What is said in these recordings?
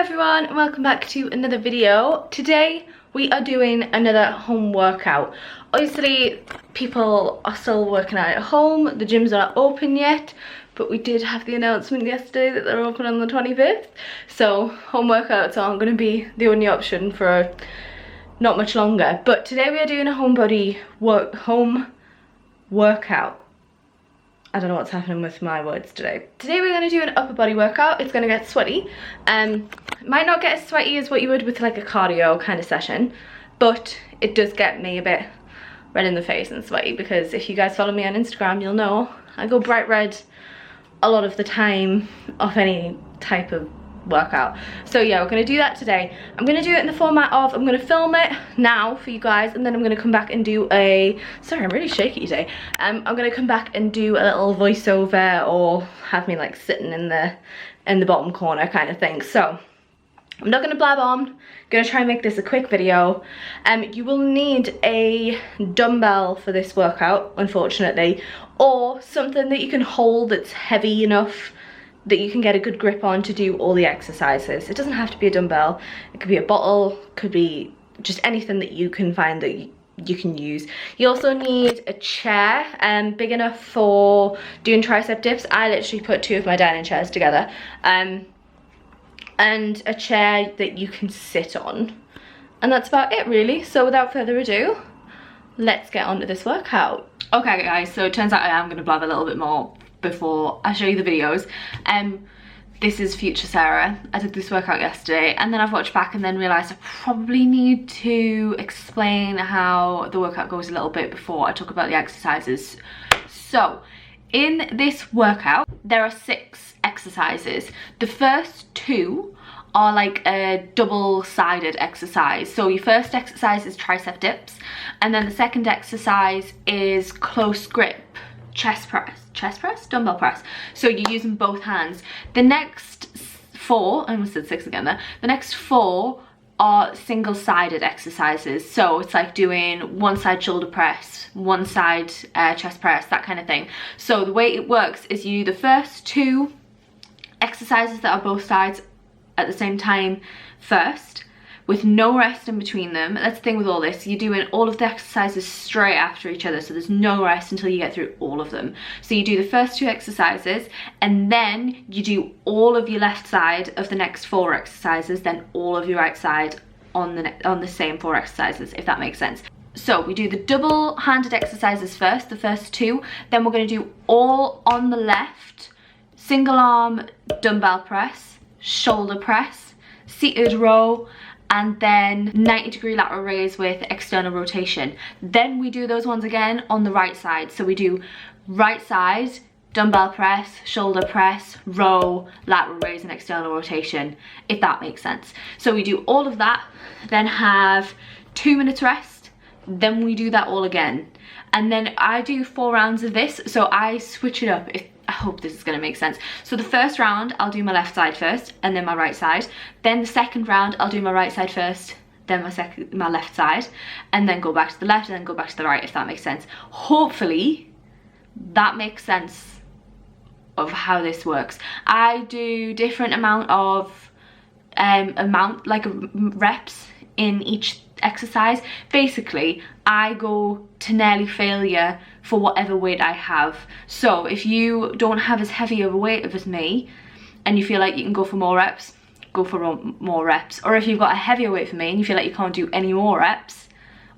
everyone and welcome back to another video. Today we are doing another home workout. Obviously people are still working out at home, the gyms aren't open yet, but we did have the announcement yesterday that they're open on the 25th. So home workouts aren't going to be the only option for not much longer. But today we are doing a home workout. I don't know what's happening with my words today. Today we're going to do an upper body workout. It's going to get sweaty. Might not get as sweaty as what you would with like a cardio kind of session, but it does get me a bit red in the face and sweaty, because if you guys follow me on Instagram, you'll know I go bright red a lot of the time of any type of workout. So yeah, we're going to do that today. I'm going to do it in the format of, I'm going to film it now for you guys, and then I'm going to come back and do a, sorry I'm really shaky today, I'm going to come back and do a little voiceover, or have me like sitting in the bottom corner kind of thing. So I'm not going to blab on, I'm going to try and make this a quick video. You will need a dumbbell for this workout, unfortunately, or something that you can hold that's heavy enough that you can get a good grip on to do all the exercises. It doesn't have to be a dumbbell, it could be a bottle, could be just anything that you can find that you can use. You also need a chair big enough for doing tricep dips. I literally put two of my dining chairs together, and a chair that you can sit on, and that's about it really. So without further ado, let's get on to this workout. Okay guys, so it turns out I am going to blab a little bit more before I show you the videos. This is future Sarah. I did this workout yesterday, and then I've watched back and then realised I probably need to explain how the workout goes a little bit before I talk about the exercises. So in this workout there are 6 exercises. The first 2 are like a double-sided exercise. So your first exercise is tricep dips, and then the second exercise is close grip chest press, dumbbell press. So you're using both hands. The next 4, I almost said 6 again there, the next 4 are single-sided exercises. So it's like doing one side shoulder press, one side chest press, that kind of thing. So the way it works is you do the first 2 exercises that are both sides at the same time first, with no rest in between them. That's the thing with all this, you're doing all of the exercises straight after each other, so there's no rest until you get through all of them. So you do the first 2 exercises, and then you do all of your left side of the next 4 exercises, then all of your right side on the same 4 exercises, if that makes sense. So we do the double-handed exercises first, the first 2, then we're going to do all on the left, single arm dumbbell press, shoulder press, seated row, and then 90-degree lateral raise with external rotation. Then we do those ones again on the right side. So we do right side, dumbbell press, shoulder press, row, lateral raise and external rotation, if that makes sense. So we do all of that, then have 2 minutes rest, then we do that all again. And then I do 4 rounds of this, so I switch it up. I hope this is going to make sense. So the first round I'll do my left side first, and then my right side. Then the second round I'll do my right side first, then my left side, and then go back to the left and then go back to the right, if that makes sense. Hopefully that makes sense of how this works. I do different amount of reps in each exercise. Basically I go to nearly failure for whatever weight I have. So if you don't have as heavy of a weight as me and you feel like you can go for more reps, go for more reps. Or if you've got a heavier weight for me and you feel like you can't do any more reps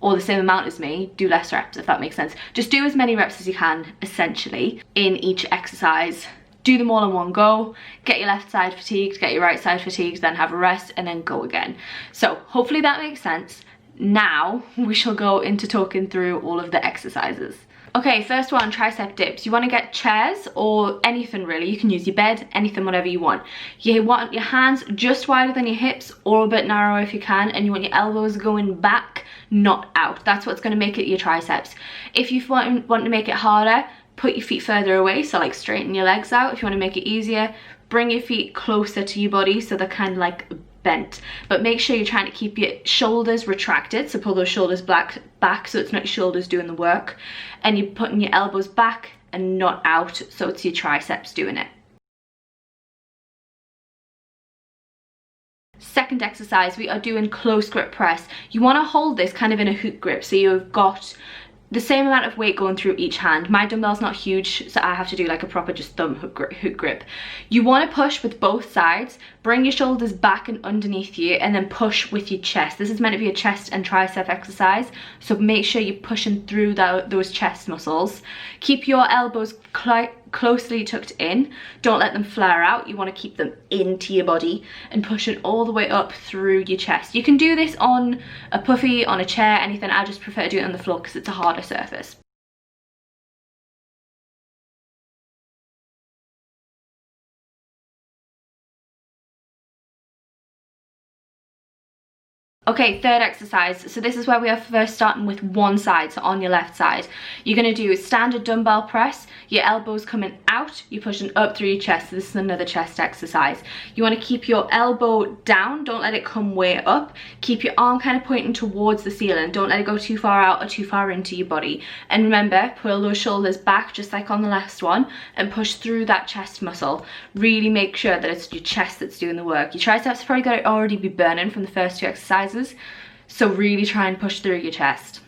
or the same amount as me, do less reps, if that makes sense. Just do as many reps as you can essentially in each exercise. Do them all in one go, get your left side fatigued, get your right side fatigued, then have a rest, and then go again. So hopefully that makes sense. Now we shall go into talking through all of the exercises. Okay, first one, tricep dips. You want to get chairs or anything really. You can use your bed, anything, whatever you want. You want your hands just wider than your hips, or a bit narrower if you can, and you want your elbows going back, not out. That's what's going to make it your triceps. If you want to make it harder, put your feet further away, so like straighten your legs out. If you want to make it easier, bring your feet closer to your body so they're kind of like bent, but make sure you're trying to keep your shoulders retracted, so pull those shoulders back so it's not your shoulders doing the work, and you're putting your elbows back and not out, so it's your triceps doing it. Second exercise, we are doing close grip press. You want to hold this kind of in a hook grip, so you've got the same amount of weight going through each hand. My dumbbell's not huge, so I have to do like a proper just thumb hook grip. You want to push with both sides, bring your shoulders back and underneath you, and then push with your chest. This is meant to be a chest and tricep exercise, so make sure you're pushing through those chest muscles. Keep your elbows closely tucked in. Don't let them flare out. You want to keep them into your body and pushing all the way up through your chest. You can do this on a puffy, on a chair, anything. I just prefer to do it on the floor because it's a harder surface. Okay, third exercise. So this is where we are first starting with one side, so on your left side. You're going to do a standard dumbbell press. Your elbows coming out, you're pushing up through your chest. So this is another chest exercise. You want to keep your elbow down, don't let it come way up. Keep your arm kind of pointing towards the ceiling. Don't let it go too far out or too far into your body. And remember, pull those shoulders back just like on the last one and push through that chest muscle. Really make sure that it's your chest that's doing the work. Your triceps probably got to already be burning from the first two exercises. So really try and push through your chest.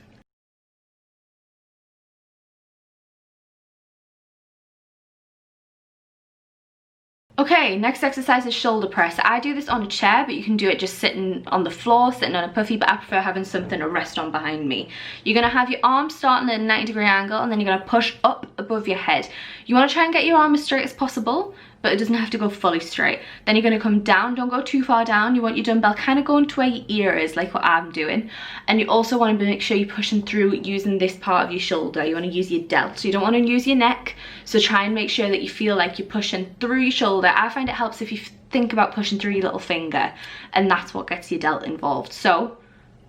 Okay, next exercise is shoulder press. I do this on a chair, but you can do it just sitting on the floor, sitting on a puffy, but I prefer having something to rest on behind me. You're gonna have your arms starting at a 90-degree angle, and then you're gonna push up above your head. You wanna try and get your arm as straight as possible, but it doesn't have to go fully straight. Then you're gonna come down, don't go too far down. You want your dumbbell kind of going to where your ear is, like what I'm doing. And you also wanna make sure you're pushing through using this part of your shoulder. You wanna use your delt, so you don't wanna use your neck. So try and make sure that you feel like you're pushing through your shoulder. I find it helps if you think about pushing through your little finger, and that's what gets your delt involved. So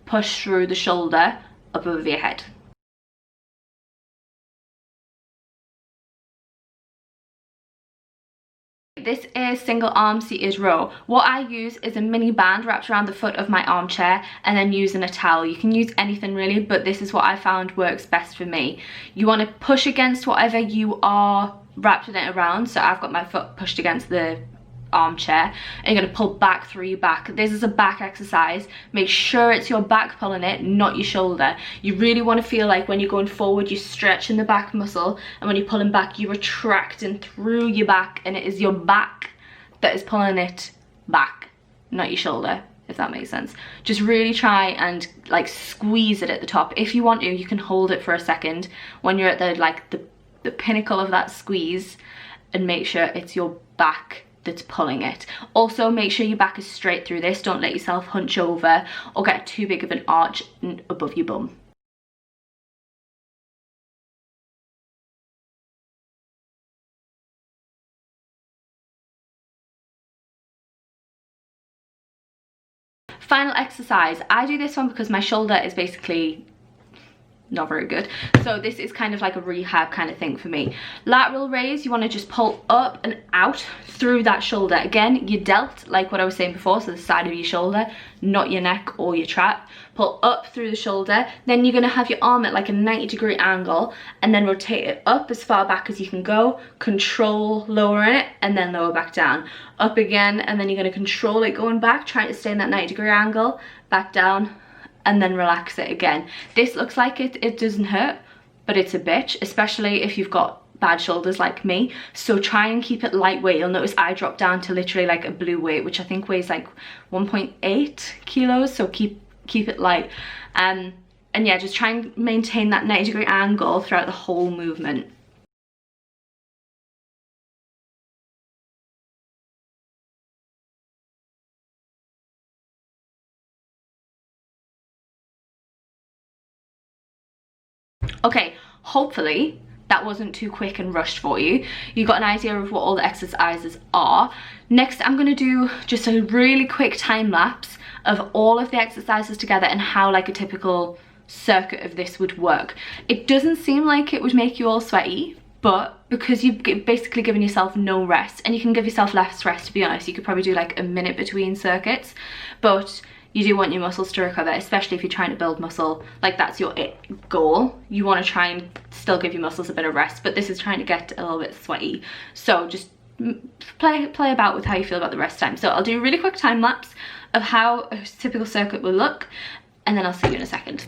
push through the shoulder above your head. This is single arm seated row. What I use is a mini band wrapped around the foot of my armchair and then using a towel. You can use anything really, but this is what I found works best for me. You want to push against whatever you are wrapped it around. So I've got my foot pushed against the armchair, and you're going to pull back through your back. This is a back exercise. Make sure it's your back pulling it, not your shoulder. You really want to feel like when you're going forward, you're stretching the back muscle, and when you're pulling back, you're retracting through your back, and it is your back that is pulling it back, not your shoulder, if that makes sense. Just really try and like squeeze it at the top. If you want to, you can hold it for a second when you're at the pinnacle of that squeeze, and make sure it's your back that's pulling it. Also make sure your back is straight through this. Don't let yourself hunch over or get too big of an arch above your bum. Final exercise. I do this one because my shoulder is basically not very good, so this is kind of like a rehab kind of thing for me. Lateral raise, you want to just pull up and out through that shoulder. Again, your delt, like what I was saying before, so the side of your shoulder, not your neck or your trap. Pull up through the shoulder, then you're going to have your arm at like a 90-degree angle, and then rotate it up as far back as you can go. Control lowering it, and then lower back down. Up again, and then you're going to control it going back, trying to stay in that 90-degree angle, back down, and then relax it again. This looks like it doesn't hurt, but it's a bitch, especially if you've got bad shoulders like me. So try and keep it lightweight. You'll notice I dropped down to literally like a blue weight, which I think weighs like 1.8 kilos, so keep it light. And yeah, just try and maintain that 90-degree angle throughout the whole movement. Okay, hopefully that wasn't too quick and rushed for you. You got an idea of what all the exercises are. Next, I'm going to do just a really quick time lapse of all of the exercises together and how like a typical circuit of this would work. It doesn't seem like it would make you all sweaty, but because you've basically given yourself no rest, and you can give yourself less rest, to be honest. You could probably do like a minute between circuits, but you do want your muscles to recover, especially if you're trying to build muscle. Like that's your goal. You want to try and still give your muscles a bit of rest, but this is trying to get a little bit sweaty. So just play about with how you feel about the rest time. So I'll do a really quick time lapse of how a typical circuit will look, and then I'll see you in a second.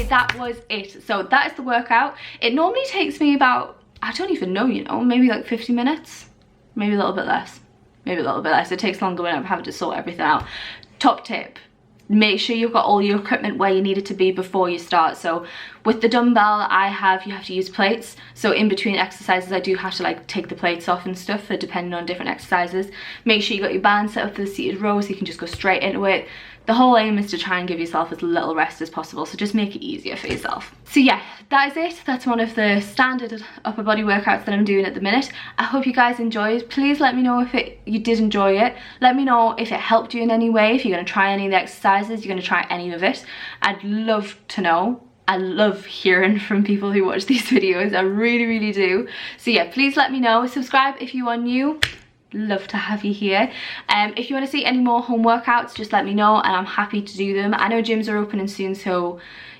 That was it. So that is the workout. It normally takes me about, I don't even know, you know, maybe like 50 minutes, maybe a little bit less, maybe a little bit less. It takes longer when I'm having to sort everything out. Top tip, make sure you've got all your equipment where you need it to be before you start. So with the dumbbell, you have to use plates. So in between exercises, I do have to like take the plates off and stuff for depending on different exercises. Make sure you got your band set up for the seated row so you can just go straight into it. The whole aim is to try and give yourself as little rest as possible, so just make it easier for yourself. So yeah, that is it. That's one of the standard upper body workouts that I'm doing at the minute. I hope you guys enjoyed. Please let me know if you did enjoy it. Let me know if it helped you in any way, if you're going to try any of the exercises, you're going to try any of it. I'd love to know. I love hearing from people who watch these videos. I really, really do. So yeah, please let me know. Subscribe if you are new. Love to have you here. If you want to see any more home workouts, just let me know and I'm happy to do them. I know gyms are opening soon, so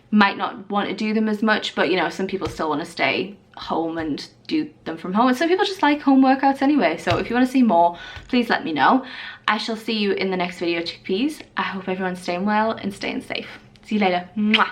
might not want to do them as much, but you know, some people still want to stay home and do them from home, and some people just like home workouts anyway. So if you want to see more, please let me know. I shall see you in the next video, chickpeas. I hope everyone's staying well and staying safe. See you later. Mwah.